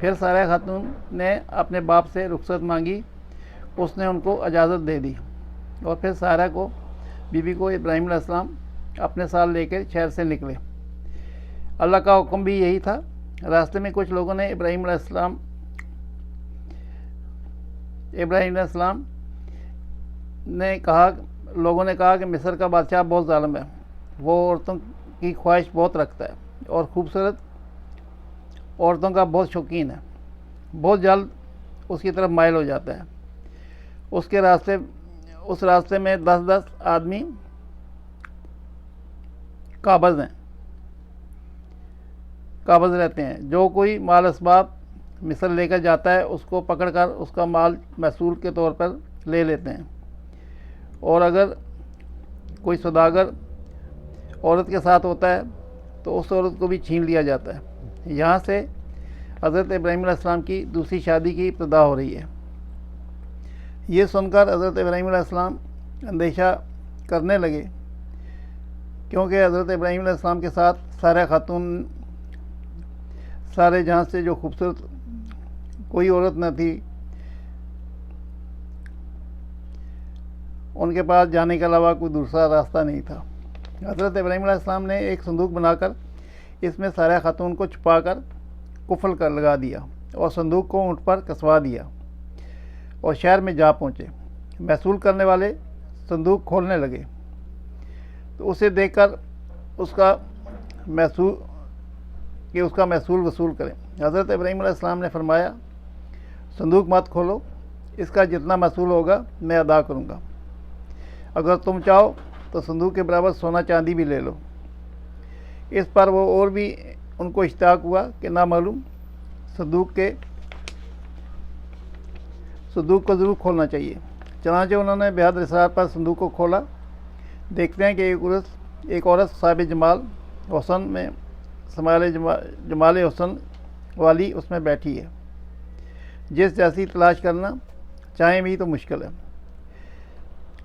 پھر سارہ خاتون نے اپنے باپ سے رخصت مانگی، اس نے ان کو اجازت دے دی، اور پھر سارہ کو بی بی کو ابراہیم علیہ السلام اپنے ساتھ لے کر شہر سے نکلے۔ اللہ کا حکم بھی یہی تھا۔ راستے میں کچھ لوگوں نے ابراہیم علیہ السلام لوگوں نے کہا کہ مصر کا بادشاہ بہت ظالم ہے، وہ عورتوں کی خواہش بہت رکھتا ہے اور خوبصورت عورتوں کا بہت شوقین ہے، بہت جلد اس کی طرف مائل ہو جاتا ہے۔ اس راستے میں 10 آدمی قابض رہتے ہیں، جو کوئی مال اسباب مصر لے کر جاتا ہے اس کو پکڑ کر اس کا مال محصول کے طور پر لے لیتے ہیں، اور اگر کوئی سوداگر عورت کے ساتھ ہوتا ہے تو اس عورت کو بھی چھین لیا جاتا ہے۔ یہاں سے حضرت ابراہیم علیہ السلام کی دوسری شادی کی ابتدا ہو رہی ہے۔ یہ سن کر حضرت ابراہیم علیہ السلام اندیشہ کرنے لگے، کیونکہ حضرت ابراہیم علیہ السلام کے ساتھ سارہ خاتون سارے جہاں سے جو خوبصورت کوئی عورت نہ تھی، ان کے پاس جانے کے علاوہ کوئی دوسرا راستہ نہیں تھا۔ حضرت ابراہیم علیہ السلام نے ایک صندوق بنا کر اس میں سارہ خاتون کو چھپا کر قفل کر لگا دیا اور صندوق کو اونٹ پر کسوا دیا اور شہر میں جا پہنچے۔ محصول کرنے والے صندوق کھولنے لگے تو اسے دیکھ کر اس کا محصول وصول کریں۔ حضرت ابراہیم علیہ السلام نے فرمایا، صندوق مت کھولو، اس کا جتنا محصول ہوگا میں ادا کروں گا، اگر تم چاہو تو صندوق کے برابر سونا چاندی بھی لے لو۔ اس پر وہ اور بھی ان کو اشتیاق ہوا کہ نامعلوم صندوق کو ضرور کھولنا چاہیے۔ چنانچہ انہوں نے بے حد اصرار پر صندوق کو کھولا۔ دیکھتے ہیں کہ ایک عورت صاحب جمال حسن والی اس میں بیٹھی ہے، جس جیسی تلاش کرنا چاہیں بھی تو مشکل ہے۔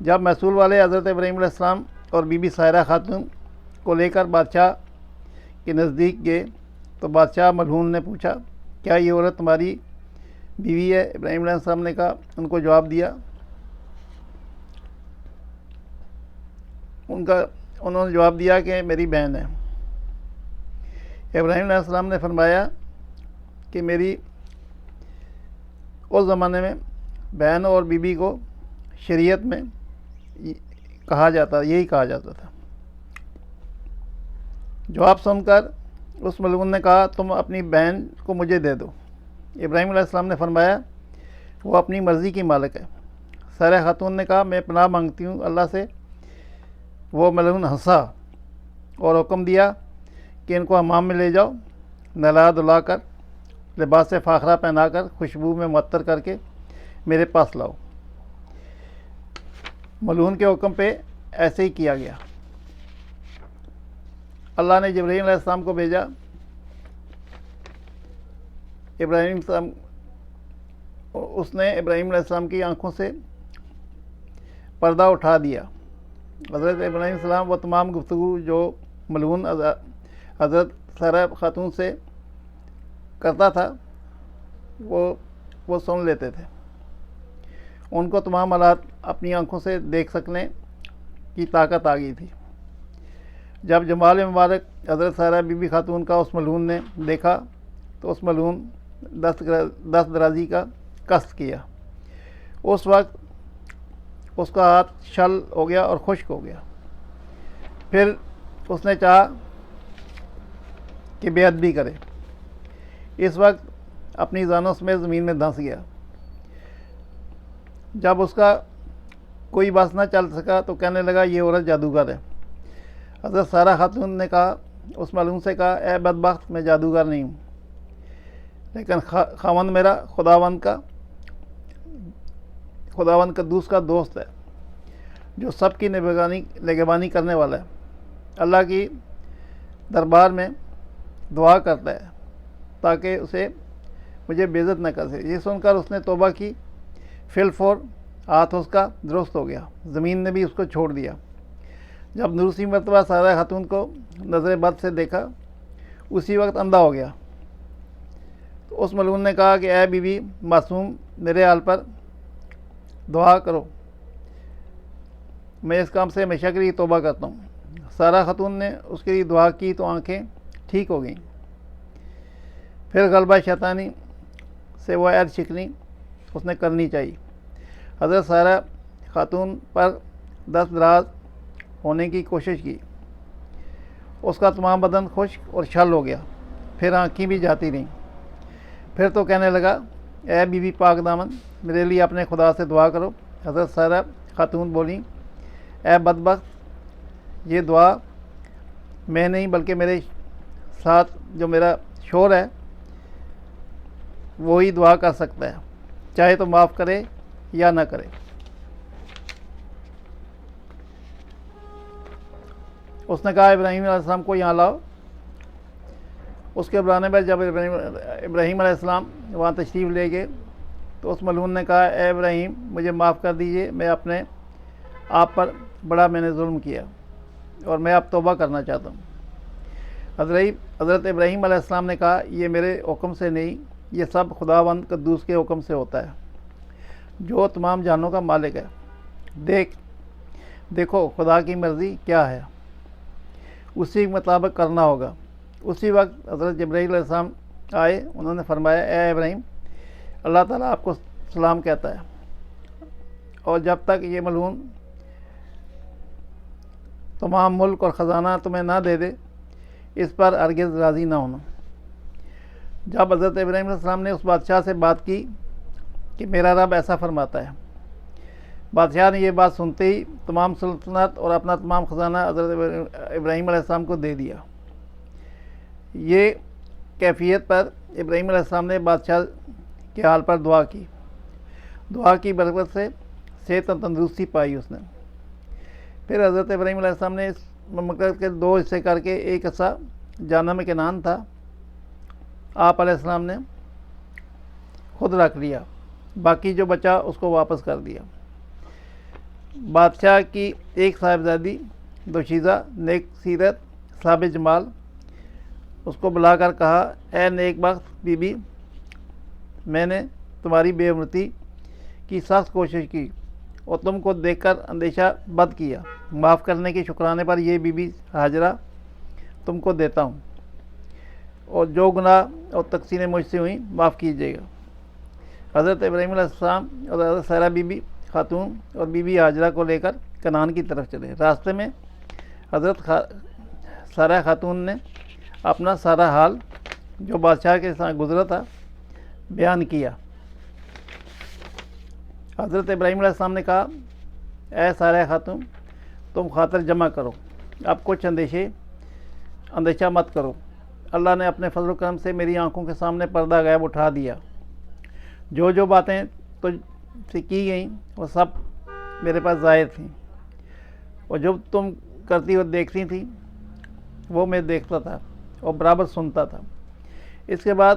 جب محصول والے حضرت ابراہیم علیہ السلام اور بی بی سائرہ خاتون کو لے کر بادشاہ کے نزدیک گئے تو بادشاہ ملعون نے پوچھا، کیا یہ عورت تمہاری بیوی ہے؟ ابراہیم علیہ السلام نے کہا، انہوں نے جواب دیا کہ میری بہن ہے۔ ابراہیم علیہ السلام نے فرمایا کہ میری اس زمانے میں بہن اور بیوی کو شریعت میں یہی کہا جاتا تھا۔ جواب سن کر اس ملعون نے کہا، تم اپنی بہن کو مجھے دے دو۔ ابراہیم علیہ السلام نے فرمایا، وہ اپنی مرضی کی مالک ہے۔ سارہ خاتون نے کہا، میں پناہ مانگتی ہوں اللہ سے۔ وہ ملعون ہنسا اور حکم دیا کہ ان کو حمام میں لے جاؤ، نہلا دھلا کر لباس فاخرہ پہنا کر خوشبو میں معطر کر کے میرے پاس لاؤ۔ ملعون کے حکم پہ ایسے ہی کیا گیا۔ اللہ نے جبرائیل علیہ السلام کو بھیجا۔ اس نے ابراہیم علیہ السلام کی آنکھوں سے پردہ اٹھا دیا۔ حضرت ابراہیم علیہ السلام وہ تمام گفتگو جو ملعون حضرت سارہ خاتون سے کرتا تھا وہ سن لیتے تھے۔ ان کو تمام حالات اپنی آنکھوں سے دیکھ سکنے کی طاقت آ گئی تھی۔ جب جمال مبارک حضرت سارہ بی بی خاتون کا اس ملعون نے دیکھا تو اس ملعون دست درازی کا قصد کیا۔ اس وقت اس کا ہاتھ شل ہو گیا اور خشک ہو گیا۔ پھر اس نے چاہا کہ بے ادبی کرے۔ اس وقت اپنی زانوں سمیت زمین میں دھنس گیا۔ جب اس کا کوئی بس نہ چل سکا تو کہنے لگا، یہ عورت جادوگر ہے۔ حضرت سارہ خاتون نے کہا، اس ملعون سے کہا، اے بدبخت، میں جادوگر نہیں ہوں، لیکن خاوند میرا خداوند قدوس کا دوست ہے، جو سب کی نگہبانی کرنے والا ہے، اللہ کی دربار میں دعا کرتا ہے تاکہ اسے مجھے بے عزت نہ کر سکے۔ یہ سن کر اس نے توبہ کی، فی الفور ہاتھ اس کا درست ہو گیا، زمین نے بھی اس کو چھوڑ دیا۔ جب دوسری مرتبہ سارہ خاتون کو نظر بد سے دیکھا، اسی وقت اندھا ہو گیا۔ تو اس ملعون نے کہا کہ اے بی بی معصوم، میرے حال پر دعا کرو، میں اس کام سے ہمیشہ کے لیے توبہ کرتا ہوں۔ سارہ خاتون نے اس کے لیے دعا کی تو آنکھیں ٹھیک ہو گئیں۔ پھر غلبہ شیطانی سے وہ عہد شکنی اس نے کرنی چاہیے۔ حضرت سارہ خاتون پر دست دراز ہونے کی کوشش کی، اس کا تمام بدن خشک اور چھل ہو گیا، پھر آنکھیں بھی جاتی رہیں۔ پھر تو کہنے لگا اے بی بی پاک دامن، میرے لیے اپنے خدا سے دعا کرو۔ حضرت سارہ خاتون بولیں اے بدبخت، یہ دعا میں نہیں بلکہ میرے ساتھ جو میرا شوہر ہے وہی دعا کر سکتا ہے، چاہے تو معاف کرے یا نہ کرے۔ اس نے کہا ابراہیم علیہ السلام کو یہاں لاؤ۔ اس کے بلانے پر جب ابراہیم علیہ السلام وہاں تشریف لے گئے تو اس ملعون نے کہا اے ابراہیم، مجھے معاف کر دیجئے، میں اپنے آپ پر بڑا میں نے ظلم کیا اور میں اب توبہ کرنا چاہتا ہوں۔ حضرت ابراہیم علیہ السلام نے کہا یہ میرے حکم سے نہیں، یہ سب خداوند قدوس کے حکم سے ہوتا ہے جو تمام جہانوں کا مالک ہے۔ دیکھو خدا کی مرضی کیا ہے، اسی مطابق کرنا ہوگا۔ اسی وقت حضرت جبرائیل علیہ السلام آئے، انہوں نے فرمایا اے ابراہیم، اللہ تعالیٰ آپ کو سلام کہتا ہے، اور جب تک یہ ملعون تمام ملک اور خزانہ تمہیں نہ دے دے اس پر ہرگز راضی نہ ہونا۔ جب حضرت ابراہیم علیہ السلام نے اس بادشاہ سے بات کی کہ میرا رب ایسا فرماتا ہے، بادشاہ نے یہ بات سنتے ہی تمام سلطنت اور اپنا تمام خزانہ حضرت ابراہیم علیہ السلام کو دے دیا۔ یہ کیفیت پر ابراہیم علیہ السلام نے بادشاہ کے حال پر دعا کی برکت سے صحت و تندرستی پائی اس نے۔ پھر حضرت ابراہیم علیہ السلام نے اس مملکت کے 2 حصے کر کے ایک حصہ جہنم کنعان تھا، آپ علیہ السلام نے خود رکھ لیا، باقی جو بچا اس کو واپس کر دیا۔ بادشاہ کی ایک صاحبزادی دوشیزہ نیک سیرت صاحب جمال اس کو بلا کر کہا اے نیک بخت بی بی، میں نے تمہاری بے امرتی کی سخت کوشش کی اور تم کو دیکھ کر اندیشہ بد کیا، معاف کرنے کے شکرانے پر یہ بی بی ہاجرہ تم کو دیتا ہوں، اور جو گناہ اور تقصیریں مجھ سے ہوئیں معاف کیجیے گا۔ حضرت ابراہیم علیہ السلام اور حضرت سارہ بی بی خاتون اور بی بی ہاجرہ کو لے کر کنعان کی طرف چلے۔ راستے میں حضرت سارہ خاتون نے اپنا سارا حال جو بادشاہ کے ساتھ گزرا تھا بیان کیا۔ حضرت ابراہیم علیہ السلام نے کہا اے سارہ خاتون، تم خاطر جمع کرو، اب کچھ اندیشہ مت کرو، اللہ نے اپنے فضل و کرم سے میری آنکھوں کے سامنے پردہ غیب اٹھا دیا۔ جو باتیں تجھ سے کی گئیں وہ سب میرے پاس ظاہر تھیں، اور جو تم کرتی اور دیکھتی تھی وہ میں دیکھتا تھا اور برابر سنتا تھا۔ اس کے بعد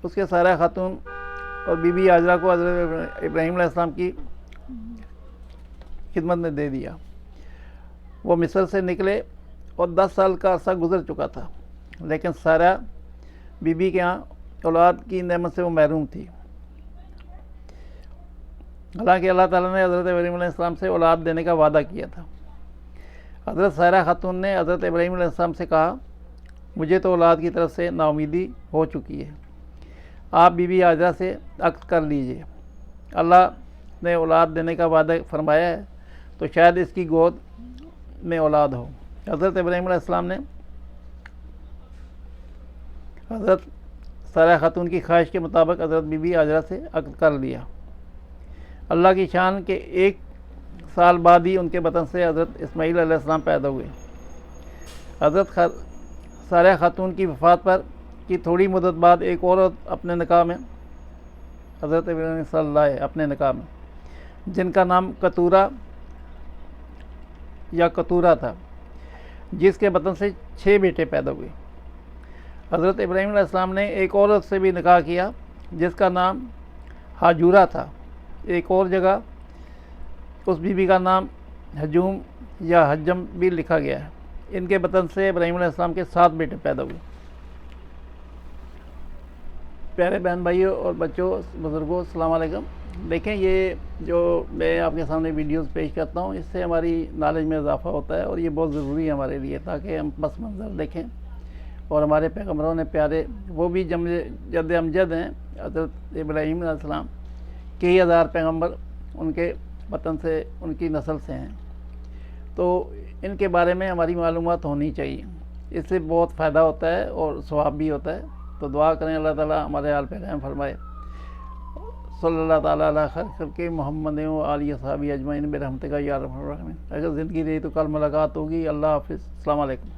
اس کے سارہ خاتون اور بی بی ہاجرہ کو حضرت ابراہیم علیہ السلام کی خدمت میں دے دیا۔ وہ مصر سے نکلے اور 10 سال کا عرصہ گزر چکا تھا، لیکن سارہ بی بی کے ہاں اولاد کی نعمت سے وہ محروم تھی۔ حالانکہ اللہ تعالیٰ نے حضرت ابراہیم علیہ السلام سے اولاد دینے کا وعدہ کیا تھا۔ حضرت سارہ خاتون نے حضرت ابراہیم علیہ السلام سے کہا مجھے تو اولاد کی طرف سے نا امیدی ہو چکی ہے، آپ بی بی ہاجرہ سے عقد کر لیجئے، اللہ نے اولاد دینے کا وعدہ فرمایا ہے تو شاید اس کی گود میں اولاد ہو۔ حضرت ابراہیم علیہ السلام نے حضرت سارہ خاتون کی خواہش کے مطابق حضرت بی بی ہاجرہ سے عقد کر لیا۔ اللہ کی شان کے 1 سال بعد ہی ان کے بطن سے حضرت اسماعیل علیہ السلام پیدا ہوئے۔ حضرت سارہ خاتون کی وفات پر کی تھوڑی مدت بعد ایک اور اپنے نکاح میں حضرت ابراہیم صلی اللہ علیہ اپنے نکاح میں، جن کا نام کتورہ تھا، جس کے بطن سے 6 بیٹے پیدا ہوئے۔ حضرت ابراہیم علیہ السلام نے ایک عورت سے بھی نکاح کیا جس کا نام ہاجورہ تھا۔ ایک اور جگہ اس بی بی کا نام ہجوم یا حجم بھی لکھا گیا ہے۔ ان کے بطن سے ابراہیم علیہ السلام کے 7 بیٹے پیدا ہوئے۔ پیارے بہن بھائیوں اور بچوں، بزرگوں، السلام علیکم۔ دیکھیں، یہ جو میں آپ کے سامنے ویڈیوز پیش کرتا ہوں، اس سے ہماری نالج میں اضافہ ہوتا ہے اور یہ بہت ضروری ہے ہمارے لیے، تاکہ ہم پس منظر دیکھیں اور ہمارے پیغمبروں نے پیارے، وہ بھی جد امجد ہیں، حضرت ابراہیم علیہ السلام، کئی ہزار پیغمبر ان کے وطن سے، ان کی نسل سے ہیں، تو ان کے بارے میں ہماری معلومات ہونی چاہیے۔ اس سے بہت فائدہ ہوتا ہے اور ثواب بھی ہوتا ہے۔ تو دعا کریں اللہ تعالیٰ ہمارے حال پہ رحم فرمائے۔ صلی اللہ تعالیٰ علیہ خیر خلق محمد و آلہ صحابہ اجمعین برحمتک یا ارحم الراحمین۔ اگر زندگی رہی تو کل ملاقات ہوگی۔ اللہ حافظ، السلام علیکم۔